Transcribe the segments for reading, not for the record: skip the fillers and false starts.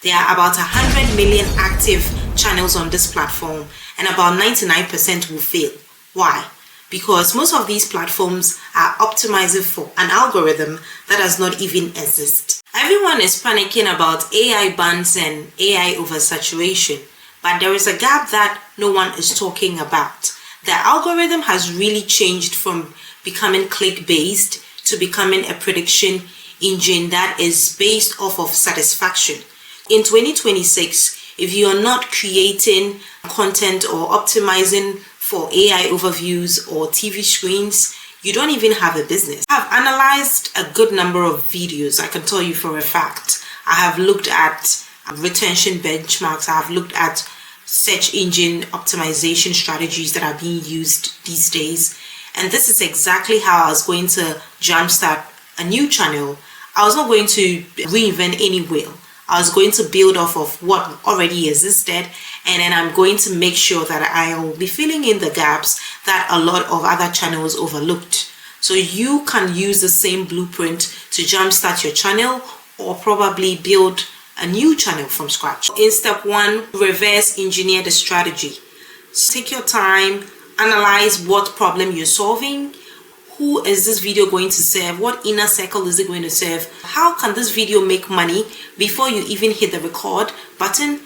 There are about 100 million active channels on this platform, and about 99% will fail. Why? Because most of these platforms are optimizing for an algorithm that does not even exist. Everyone is panicking about AI bans and AI oversaturation, but there is a gap that no one is talking about. The algorithm has really changed from becoming click-based to becoming a prediction engine that is based off of satisfaction. In 2026, if you are not creating content or optimizing for AI overviews or TV screens, you don't even have a business. I've analyzed a good number of videos, I can tell you for a fact. I have looked at retention benchmarks, I have looked at search engine optimization strategies that are being used these days. And this is exactly how I was going to jumpstart a new channel. I was not going to reinvent any wheel. I was going to build off of what already existed, and then I'm going to make sure that I will be filling in the gaps that a lot of other channels overlooked. So you can use the same blueprint to jumpstart your channel or probably build a new channel from scratch. In step 1, reverse engineer the strategy. Take your time, analyze what problem you're solving. Who is this video going to serve? What inner circle is it going to serve? How can this video make money before you even hit the record button?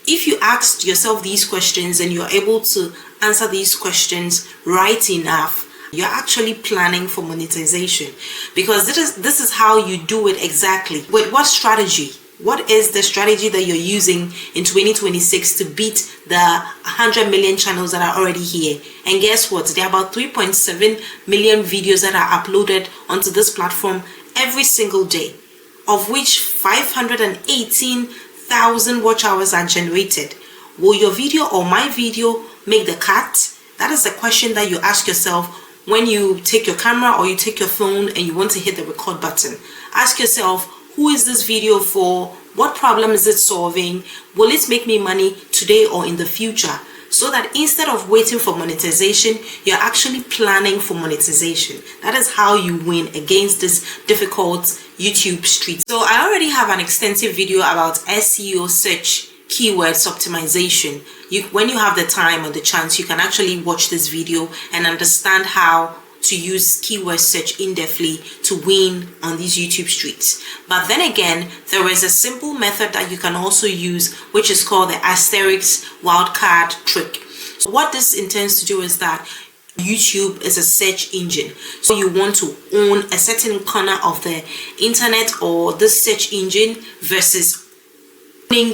If you asked yourself these questions and you're able to answer these questions right enough, you're actually planning for monetization, because this is how you do it exactly. With what strategy? What is the strategy that you're using in 2026 to beat the 100 million channels that are already here? And guess what? There are about 3.7 million videos that are uploaded onto this platform every single day, of which 518,000 watch hours are generated. Will your video or my video make the cut? That is the question that you ask yourself when you take your camera or you take your phone and you want to hit the record button. Ask yourself, who is this video for? What problem is it solving? Will it make me money today or in the future? So that instead of waiting for monetization, you're actually planning for monetization. That is how you win against this difficult YouTube street. So I already have an extensive video about SEO search keywords optimization. When you have the time or the chance, you can actually watch this video and understand how to use keyword search in-depthly to win on these YouTube streets. But then again, there is a simple method that you can also use, which is called the Asterisk Wildcard trick. So what this intends to do is that YouTube is a search engine. So you want to own a certain corner of the internet or this search engine versus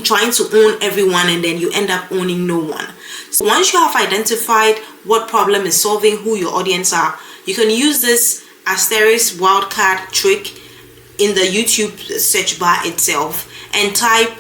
trying to own everyone and then you end up owning no one. So once you have identified what problem is solving, who your audience are, you can use this Asterisk Wildcard trick in the YouTube search bar itself and type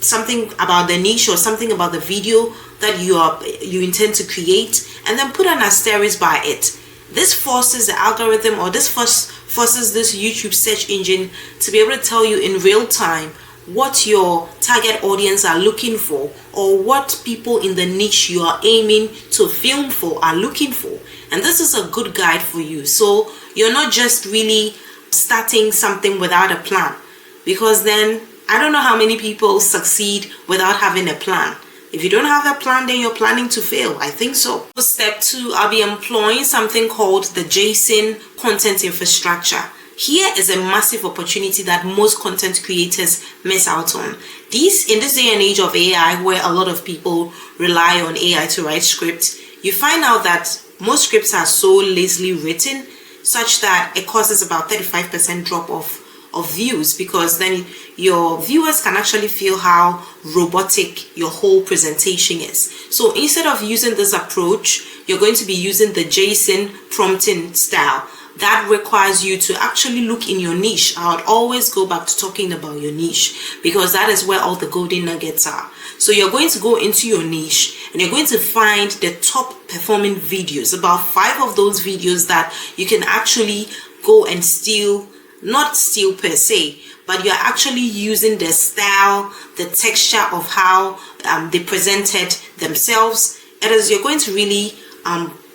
something about the niche or something about the video that you intend to create, and then put an asterisk by it. This forces the algorithm, or this forces this YouTube search engine to be able to tell you in real time what your target audience are looking for, or what people in the niche you are aiming to film for are looking for. And this is a good guide for you, so you're not just really starting something without a plan, because then I don't know how many people succeed without having a plan. If you don't have a plan, then you're planning to fail. I think so. For step 2, I'll be employing something called the JSON Content Infrastructure. Here is a massive opportunity that most content creators miss out on. In this day and age of AI, where a lot of people rely on AI to write scripts, you find out that most scripts are so lazily written such that it causes about 35% drop off of views, because then your viewers can actually feel how robotic your whole presentation is. So instead of using this approach, you're going to be using the JSON prompting style. That requires you to actually look in your niche. I would always go back to talking about your niche, because that is where all the golden nuggets are. So you're going to go into your niche and you're going to find the top performing videos, about 5 of those videos that you can actually go and steal. Not steal per se, but you're actually using the style, the texture of how they presented themselves. It is, you're going to really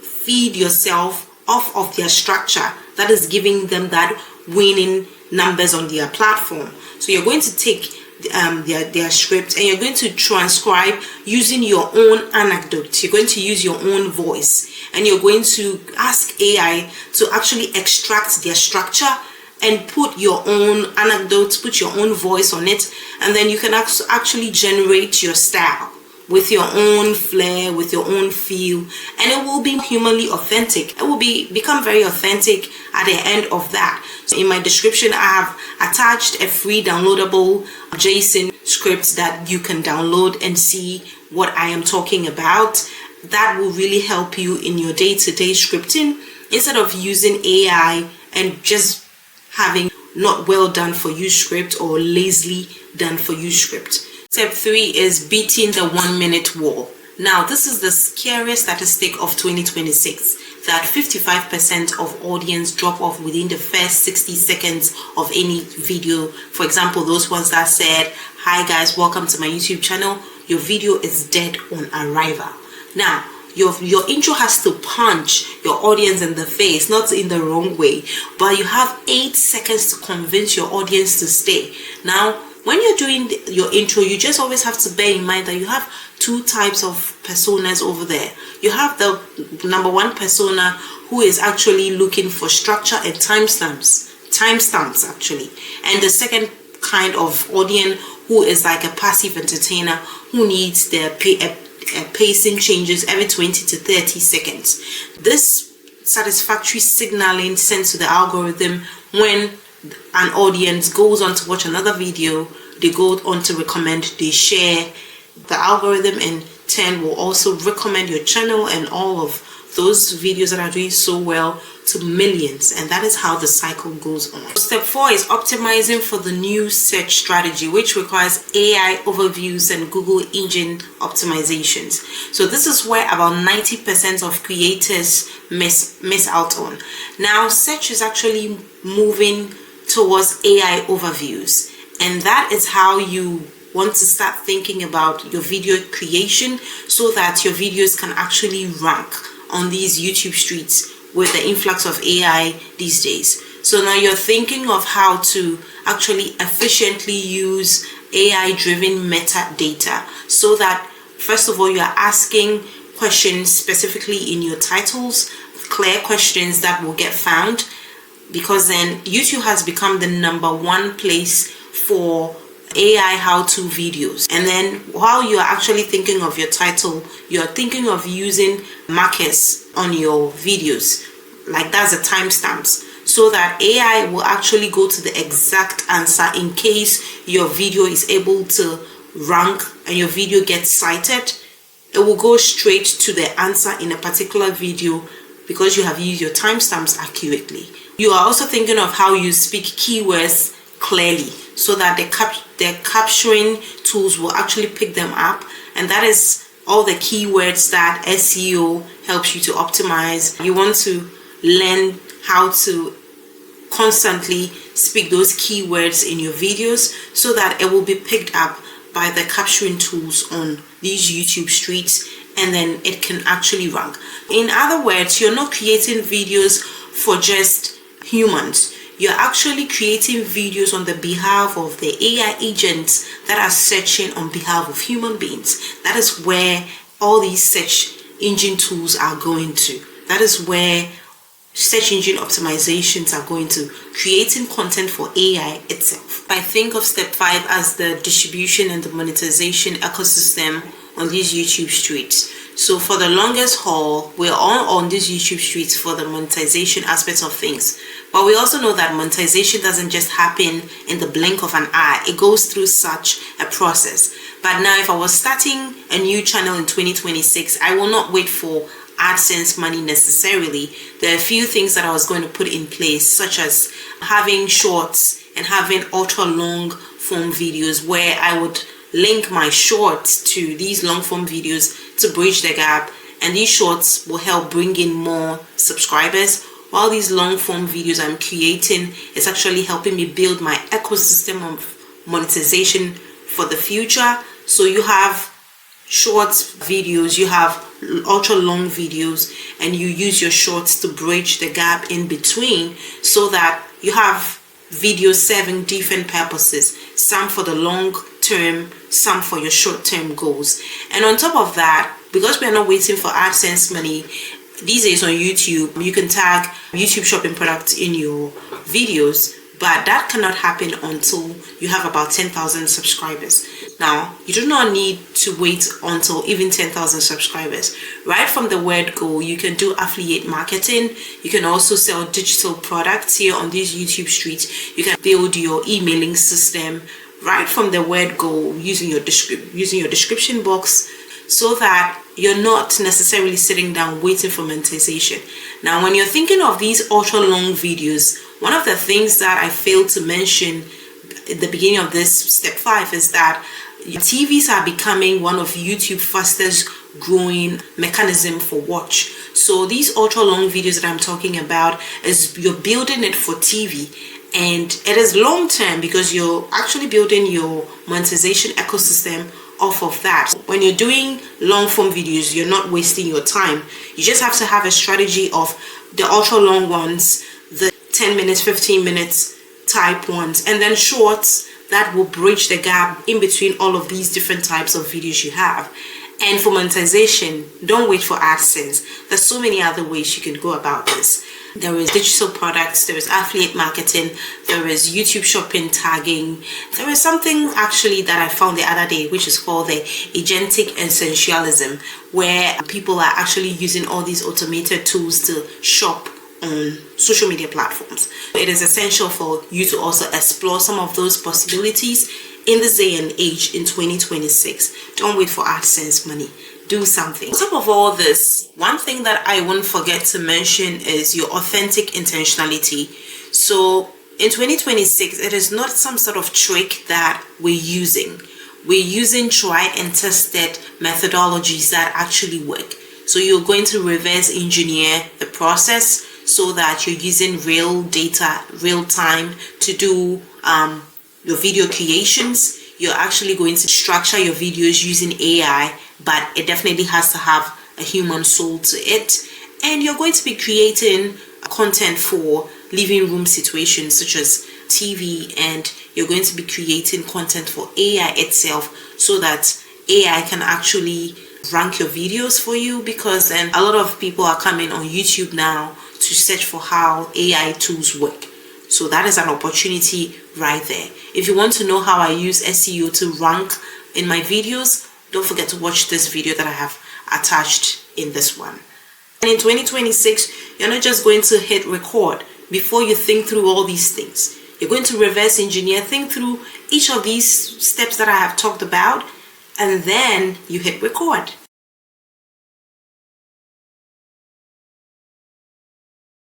feed yourself off of their structure that is giving them that winning numbers on their platform. So you're going to take their script, and you're going to transcribe using your own anecdote. You're going to use your own voice, and you're going to ask AI to actually extract their structure and put your own anecdotes, put your own voice on it, and then you can actually generate your style with your own flair, with your own feel, and it will be humanly authentic. It will become very authentic at the end of that. So in my description, I have attached a free downloadable JSON script that you can download and see what I am talking about. That will really help you in your day-to-day scripting, instead of using AI and just having not well done for you script or lazily done for you script. Step 3 is beating the 1 minute wall. Now, this is the scariest statistic of 2026, that 55% of audience drop off within the first 60 seconds of any video. For example, those ones that said, "Hi guys, welcome to my YouTube channel. Your video is dead on arrival." Now, your intro has to punch your audience in the face, not in the wrong way, but you have 8 seconds to convince your audience to stay. Now, when you're doing your intro, you just always have to bear in mind that you have 2 types of personas over there. You have the number 1 persona, who is actually looking for structure and timestamps actually, and the second kind of audience, who is like a passive entertainer who needs their pacing changes every 20 to 30 seconds. This satisfactory signaling sent to the algorithm when an audience goes on to watch another video, they go on to recommend, they share. The algorithm in turn will also recommend your channel and all of those videos that are doing so well to millions, and that is how the cycle goes on. Step 4 is optimizing for the new search strategy, which requires AI overviews and Google engine optimizations. So this is where about 90% of creators miss out on. Now, search is actually moving towards AI overviews, and that is how you want to start thinking about your video creation, so that your videos can actually rank on these YouTube streets with the influx of AI these days. So now you're thinking of how to actually efficiently use AI-driven metadata, so that first of all, you're asking questions specifically in your titles, clear questions that will get found, because then YouTube has become the number 1 place for AI how-to videos. And then while you're actually thinking of your title, you're thinking of using markers on your videos, like that's the timestamps, so that AI will actually go to the exact answer in case your video is able to rank and your video gets cited. It will go straight to the answer in a particular video because you have used your timestamps accurately. You are also thinking of how you speak keywords clearly, so that the capturing tools will actually pick them up, and that is all the keywords that SEO helps you to optimize. You want to learn how to constantly speak those keywords in your videos, so that it will be picked up by the capturing tools on these YouTube streets, and then it can actually rank. In other words, you're not creating videos for just humans. You're actually creating videos on the behalf of the AI agents that are searching on behalf of human beings. That is where all these search engine tools are going to. That is where search engine optimizations are going to, creating content for AI itself. I think of step 5 as the distribution and the monetization ecosystem on these YouTube streets. So for the longest haul, we're all on these YouTube streets for the monetization aspects of things. But we also know that monetization doesn't just happen in the blink of an eye. It goes through such a process. But now if I was starting a new channel in 2026, I will not wait for AdSense money necessarily. There are a few things that I was going to put in place, such as having shorts and having ultra long form videos where I would link my shorts to these long form videos to bridge the gap, and these shorts will help bring in more subscribers, while these long form videos I'm creating is actually helping me build my ecosystem of monetization for the future. So you have shorts videos, you have ultra long videos, and you use your shorts to bridge the gap in between, so that you have videos serving different purposes. some for the long term, some for your short term goals. And on top of that, because we are not waiting for AdSense money, these days on YouTube, you can tag YouTube shopping products in your videos, but that cannot happen until you have about 10,000 subscribers. Now, you do not need to wait until even 10,000 subscribers. Right from the word go, you can do affiliate marketing. You can also sell digital products here on these YouTube streets. You can build your emailing system right from the word go using your description box, so that you're not necessarily sitting down waiting for monetization. Now, when you're thinking of these ultra long videos, one of the things that I failed to mention at the beginning of this step 5 is that TVs are becoming one of YouTube's fastest growing mechanism for watch. So these ultra long videos that I'm talking about, is you're building it for TV, and it is long term because you're actually building your monetization ecosystem off of that. When you're doing long form videos, you're not wasting your time. You just have to have a strategy of the ultra long ones, the 10 minutes, 15 minutes type ones, and then shorts that will bridge the gap in between all of these different types of videos you have. And for monetization, don't wait for AdSense. There's so many other ways you can go about this. There is digital products, there is affiliate marketing, there is YouTube shopping tagging. There is something actually that I found the other day, which is called the Agentic Essentialism, where people are actually using all these automated tools to shop on social media platforms. It is essential for you to also explore some of those possibilities in this day and age in 2026. Don't wait for AdSense money. Do something. On top of all this, one thing that I won't forget to mention is your authentic intentionality. So in 2026, it is not some sort of trick that we're using. We're using tried and tested methodologies that actually work. So you're going to reverse engineer the process so that you're using real data, real time to do your video creations. You're actually going to structure your videos using AI, but it definitely has to have a human soul to it. And you're going to be creating content for living room situations such as TV, and you're going to be creating content for AI itself so that AI can actually rank your videos for you, because then a lot of people are coming on YouTube now to search for how AI tools work. So that is an opportunity right there. If you want to know how I use SEO to rank in my videos, don't forget to watch this video that I have attached in this one. And in 2026, you're not just going to hit record before you think through all these things. You're going to reverse engineer, think through each of these steps that I have talked about, and then you hit record.